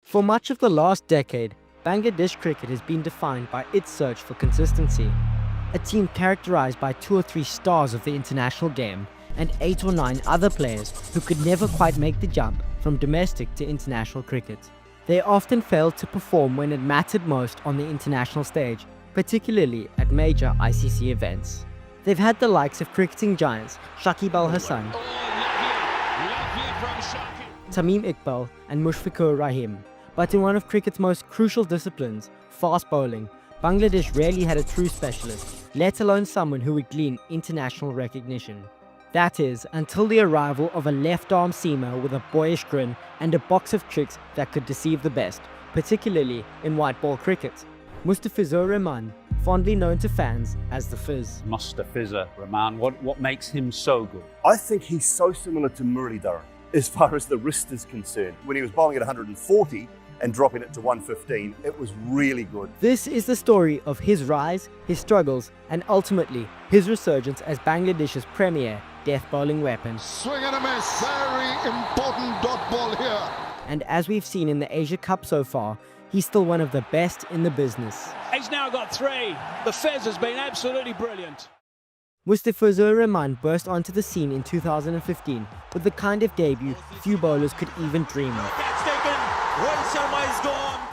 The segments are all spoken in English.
For much of the last decade, Bangladesh cricket has been defined by its search for consistency. A team characterized by 2 or 3 stars of the international game and 8 or 9 other players who could never quite make the jump from domestic to international cricket. They often failed to perform when it mattered most on the international stage, particularly at major ICC events. They've had the likes of cricketing giants Shakib Al Hasan, Tamim Iqbal and Mustafizur Rahman. But in one of cricket's most crucial disciplines, fast bowling, Bangladesh rarely had a true specialist, let alone someone who would glean international recognition. That is, until the arrival of a left-arm seamer with a boyish grin and a box of tricks that could deceive the best, particularly in white ball cricket. Mustafizur Rahman, fondly known to fans as the Fizz. Mustafizur Rahman, what makes him so good? I think he's so similar to Muralidharan as far as the wrist is concerned. When he was bowling at 140 and dropping it to 115, it was really good. This is the story of his rise, his struggles, and ultimately his resurgence as Bangladesh's premier death bowling weapon. Swing and a miss. Very important dot ball here. And as we've seen in the Asia Cup so far, he's still one of the best in the business. He's now got 3. The Fizz has been absolutely brilliant. Mustafizur Rahman burst onto the scene in 2015 with the kind of debut few bowlers could even dream of.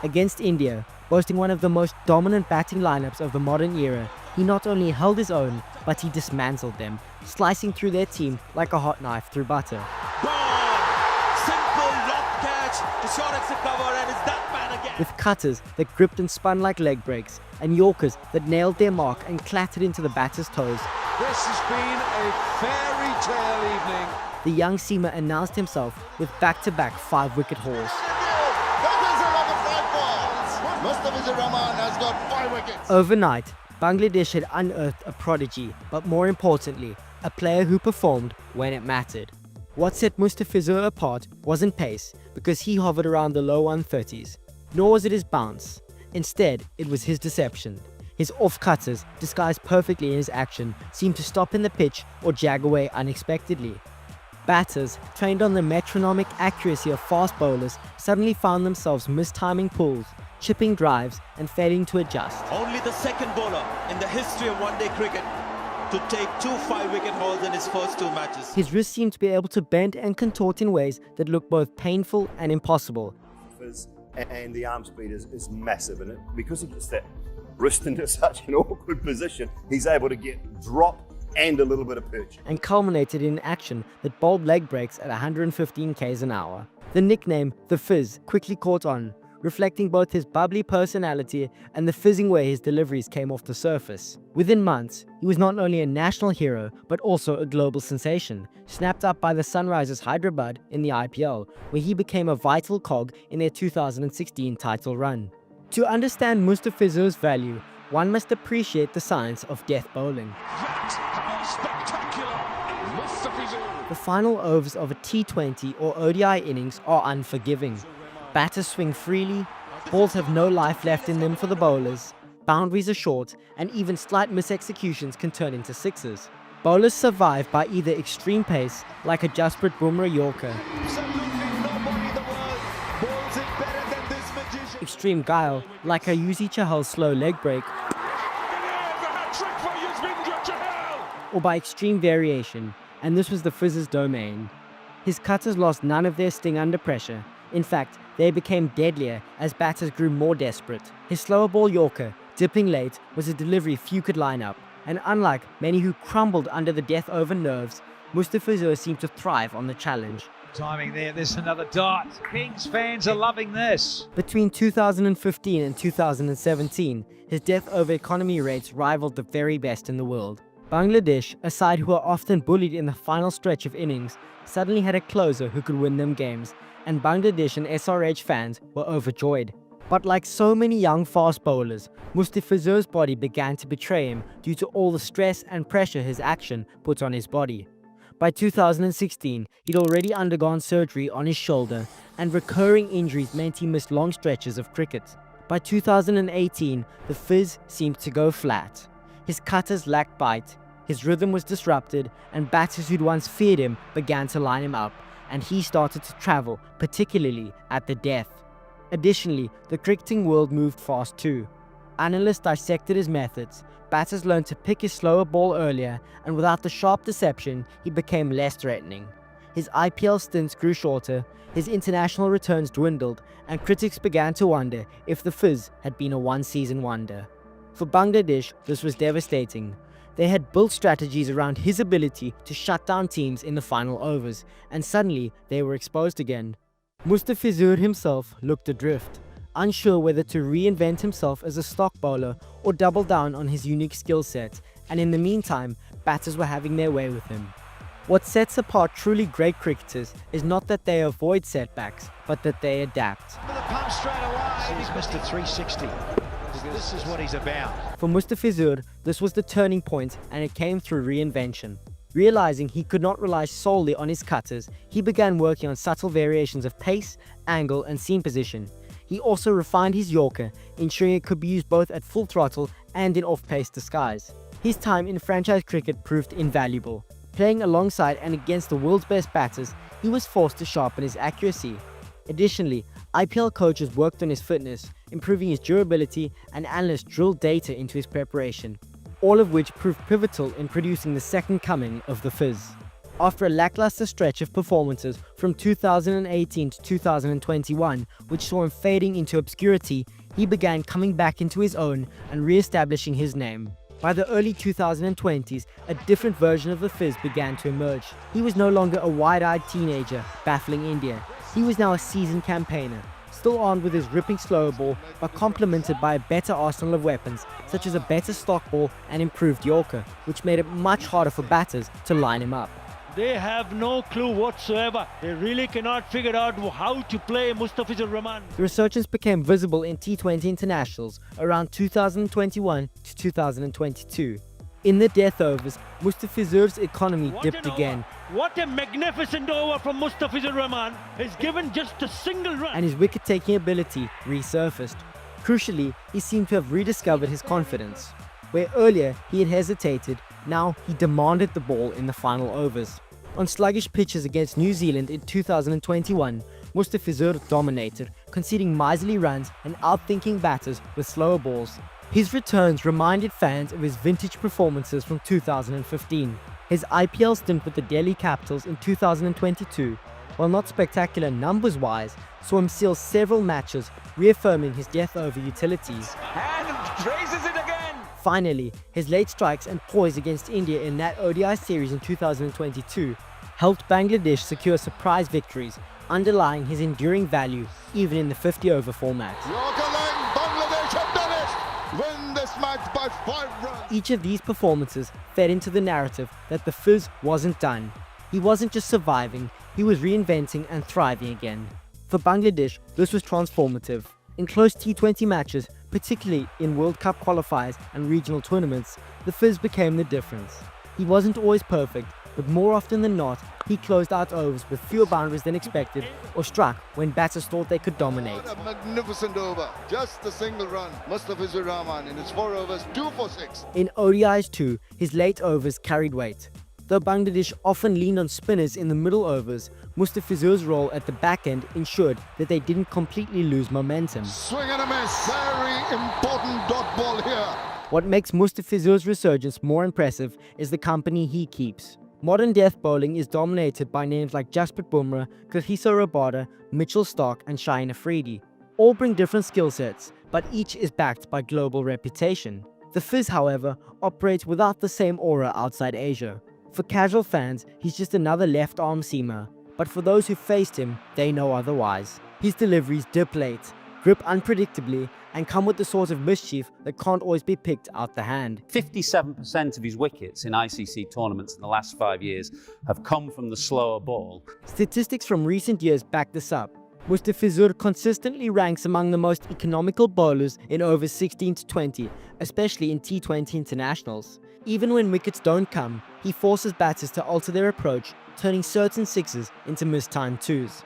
Against India, boasting one of the most dominant batting lineups of the modern era, he not only held his own, but he dismantled them, slicing through their team like a hot knife through butter. Simple lob catch, the shot exit cover, and it's that man again. With cutters that gripped and spun like leg breaks, and yorkers that nailed their mark and clattered into the batter's toes. This has been a fairy tale evening. The young seamer announced himself with back-to-back 5-wicket hauls. Mustafizur Rahman has got 5 wickets. Overnight, Bangladesh had unearthed a prodigy, but more importantly, a player who performed when it mattered. What set Mustafizur apart wasn't pace, because he hovered around the low 130s, nor was it his bounce. Instead, it was his deception. His off-cutters, disguised perfectly in his action, seemed to stop in the pitch or jag away unexpectedly. Batters, trained on the metronomic accuracy of fast bowlers, suddenly found themselves mistiming pulls, chipping drives and failing to adjust. Only the second bowler in the history of one-day cricket to take 2 5-wicket hauls in his first 2 matches. His wrist seemed to be able to bend and contort in ways that looked both painful and impossible. And the arm speed is massive, and because he gets that wrist into such an awkward position, he's able to get drop and a little bit of perch. And culminated in action that bowled leg breaks at 115 k's an hour. The nickname, the Fizz, quickly caught on, reflecting both his bubbly personality and the fizzing way his deliveries came off the surface. Within months, he was not only a national hero, but also a global sensation, snapped up by the Sunrisers Hyderabad in the IPL, where he became a vital cog in their 2016 title run. To understand Mustafizur's value, one must appreciate the science of death bowling. The final overs of a T20 or ODI innings are unforgiving. Batters swing freely, balls have no life left in them for the bowlers, boundaries are short, and even slight misexecutions can turn into sixes. Bowlers survive by either extreme pace, like a Jasprit Bumrah Yorker, extreme guile, like a Yuzi Chahal's slow leg break, or by extreme variation, and this was the Fizz's domain. His cutters lost none of their sting under pressure. In fact, they became deadlier as batters grew more desperate. His slower ball Yorker, dipping late, was a delivery few could line up, and unlike many who crumbled under the death over nerves, Mustafizur seemed to thrive on the challenge. Timing there, there's another dart. Kings fans are loving this. Between 2015 and 2017, his death over economy rates rivaled the very best in the world. Bangladesh, a side who are often bullied in the final stretch of innings, suddenly had a closer who could win them games, and Bangladesh and SRH fans were overjoyed. But like so many young fast bowlers, Mustafizur's body began to betray him due to all the stress and pressure his action put on his body. By 2016, he'd already undergone surgery on his shoulder, and recurring injuries meant he missed long stretches of cricket. By 2018, the Fizz seemed to go flat. His cutters lacked bite, his rhythm was disrupted, and batters who'd once feared him began to line him up, and he started to travel, particularly at the death. Additionally, the cricketing world moved fast too. Analysts dissected his methods. Batters learned to pick his slower ball earlier, and without the sharp deception, he became less threatening. His IPL stints grew shorter, his international returns dwindled, and critics began to wonder if the Fizz had been a one-season wonder. For Bangladesh, this was devastating. They had built strategies around his ability to shut down teams in the final overs, and suddenly they were exposed again. Mustafizur himself looked adrift, unsure whether to reinvent himself as a stock bowler or double down on his unique skill set, and in the meantime, batters were having their way with him. What sets apart truly great cricketers is not that they avoid setbacks, but that they adapt. For the pump straight away. He's Mr. 360. This is what he's about. For Mustafizur, this was the turning point, and it came through reinvention. Realizing he could not rely solely on his cutters, he began working on subtle variations of pace, angle, and seam position. He also refined his Yorker, ensuring it could be used both at full throttle and in off-pace disguise. His time in franchise cricket proved invaluable. Playing alongside and against the world's best batters, he was forced to sharpen his accuracy. Additionally, IPL coaches worked on his fitness, improving his durability, and analysts drilled data into his preparation, all of which proved pivotal in producing the second coming of the Fizz. After a lackluster stretch of performances from 2018 to 2021, which saw him fading into obscurity, he began coming back into his own and re-establishing his name. By the early 2020s, a different version of the Fizz began to emerge. He was no longer a wide-eyed teenager baffling India. He was now a seasoned campaigner, still armed with his ripping slower ball, but complemented by a better arsenal of weapons, such as a better stock ball and improved Yorker, which made it much harder for batters to line him up. They have no clue whatsoever. They really cannot figure out how to play Mustafizur Rahman. The resurgence became visible in T20 internationals around 2021 to 2022. In the death overs, Mustafizur's economy dipped again. What a magnificent over from Mustafizur Rahman. He's given just a single run. And his wicket-taking ability resurfaced. Crucially, he seemed to have rediscovered his confidence. Where earlier he had hesitated, now he demanded the ball in the final overs. On sluggish pitches against New Zealand in 2021, Mustafizur dominated, conceding miserly runs and outthinking batters with slower balls. His returns reminded fans of his vintage performances from 2015. His IPL stint with the Delhi Capitals in 2022, while not spectacular numbers-wise, saw him seal several matches, reaffirming his death over utilities. And raises it again. Finally, his late strikes and poise against India in that ODI series in 2022 helped Bangladesh secure surprise victories, underlying his enduring value even in the 50-over format. Bangladesh have done it! Win this match by 5 runs! Each of these performances fed into the narrative that the Fizz wasn't done. He wasn't just surviving, he was reinventing and thriving again. For Bangladesh, this was transformative. In close T20 matches, particularly in World Cup qualifiers and regional tournaments, the Fizz became the difference. He wasn't always perfect, but more often than not, he closed out overs with fewer boundaries than expected or struck when batters thought they could dominate. What a magnificent over. Just a single run. Mustafizur Rahman in his 4 overs, 2 for 6. In ODIs too, his late overs carried weight. Though Bangladesh often leaned on spinners in the middle overs, Mustafizur's role at the back end ensured that they didn't completely lose momentum. Swing and a miss. Very important dot ball here. What makes Mustafizur's resurgence more impressive is the company he keeps. Modern death bowling is dominated by names like Jasprit Bumrah, Kagiso Rabada, Mitchell Starc, and Shaheen Afridi. All bring different skill sets, but each is backed by global reputation. The Fizz, however, operates without the same aura outside Asia. For casual fans, he's just another left-arm seamer, but for those who faced him, they know otherwise. His deliveries dip late, grip unpredictably, and come with the sort of mischief that can't always be picked out the hand. 57% of his wickets in ICC tournaments in the last 5 years have come from the slower ball. Statistics from recent years back this up. Mustafizur consistently ranks among the most economical bowlers in over 16 to 20, especially in T20 internationals. Even when wickets don't come, he forces batters to alter their approach, turning certain sixes into mistimed twos.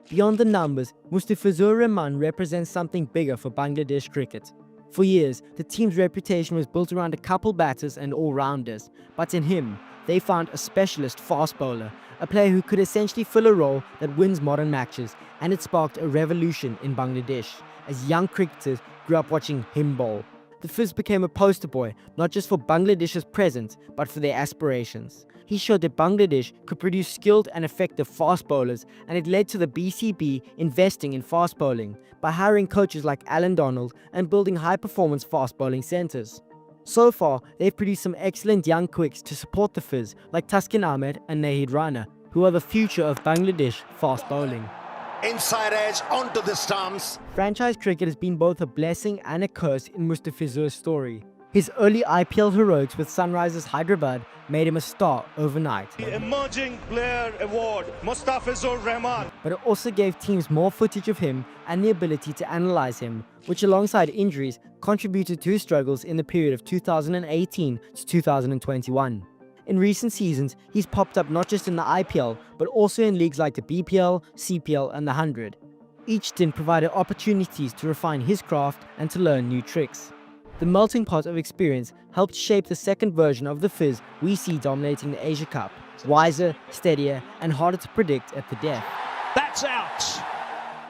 Beyond the numbers, Mustafizur Rahman represents something bigger for Bangladesh cricket. For years, the team's reputation was built around a couple batters and all-rounders, but in him, they found a specialist fast bowler, a player who could essentially fill a role that wins modern matches, and it sparked a revolution in Bangladesh, as young cricketers grew up watching him bowl. The Fizz became a poster boy, not just for Bangladesh's present, but for their aspirations. He showed that Bangladesh could produce skilled and effective fast bowlers, and it led to the BCB investing in fast bowling by hiring coaches like Alan Donald and building high-performance fast bowling centres. So far, they've produced some excellent young quicks to support the Fizz, like Taskin Ahmed and Nahid Rana, who are the future of Bangladesh fast bowling. Inside edge onto the stumps. Franchise cricket has been both a blessing and a curse in Mustafizur's story. His early IPL heroics with Sunrisers Hyderabad made him a star overnight. The Emerging Player Award, Mustafizur Rahman. But it also gave teams more footage of him and the ability to analyze him, which alongside injuries contributed to his struggles in the period of 2018 to 2021. In recent seasons, he's popped up not just in the IPL, but also in leagues like the BPL, CPL and the 100. Each stint provided opportunities to refine his craft and to learn new tricks. The melting pot of experience helped shape the second version of the Fizz we see dominating the Asia Cup, wiser, steadier and harder to predict at the death. That's out!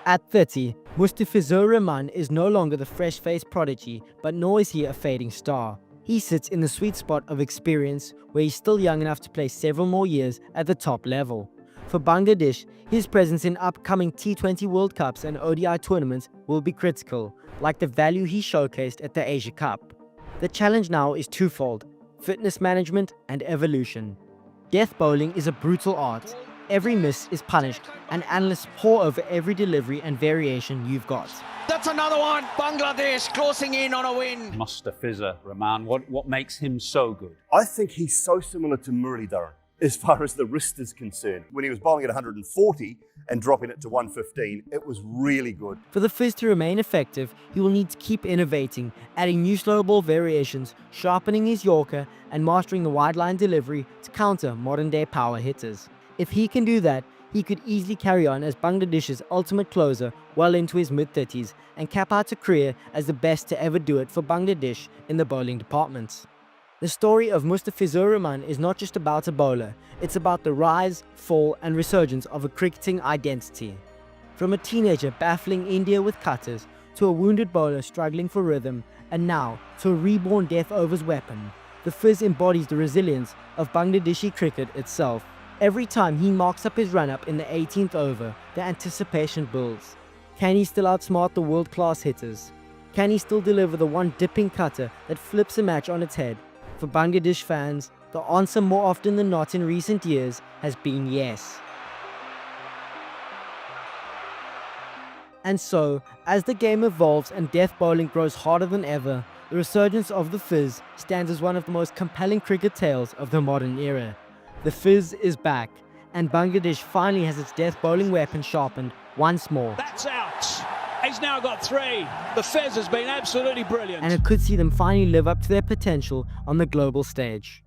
At 30, Mustafizur Rahman is no longer the fresh-faced prodigy, but nor is he a fading star. He sits in the sweet spot of experience, where he's still young enough to play several more years at the top level. For Bangladesh, his presence in upcoming T20 World Cups and ODI tournaments will be critical, like the value he showcased at the Asia Cup. The challenge now is twofold: fitness management and evolution. Death bowling is a brutal art. Every miss is punished, and analysts pore over every delivery and variation you've got. That's another one. Bangladesh closing in on a win. Mustafizur Rahman, what makes him so good? I think he's so similar to Muralidharan as far as the wrist is concerned. When he was bowling at 140 and dropping it to 115, it was really good. For the Fizz to remain effective, he will need to keep innovating, adding new slow ball variations, sharpening his Yorker, and mastering the wide line delivery to counter modern-day power hitters. If he can do that, he could easily carry on as Bangladesh's ultimate closer well into his mid-30s and cap out a career as the best to ever do it for Bangladesh in the bowling department. The story of Mustafizur Rahman is not just about a bowler, it's about the rise, fall and resurgence of a cricketing identity. From a teenager baffling India with cutters, to a wounded bowler struggling for rhythm, and now to a reborn death overs weapon, the Fizz embodies the resilience of Bangladeshi cricket itself. Every time he marks up his run-up in the 18th over, the anticipation builds. Can he still outsmart the world-class hitters? Can he still deliver the one dipping cutter that flips a match on its head? For Bangladesh fans, the answer more often than not in recent years has been yes. And so, as the game evolves and death bowling grows harder than ever, the resurgence of the Fizz stands as one of the most compelling cricket tales of the modern era. The Fizz is back, and Bangladesh finally has its death bowling weapon sharpened once more. That's out! He's now got 3. The Fizz has been absolutely brilliant. And it could see them finally live up to their potential on the global stage.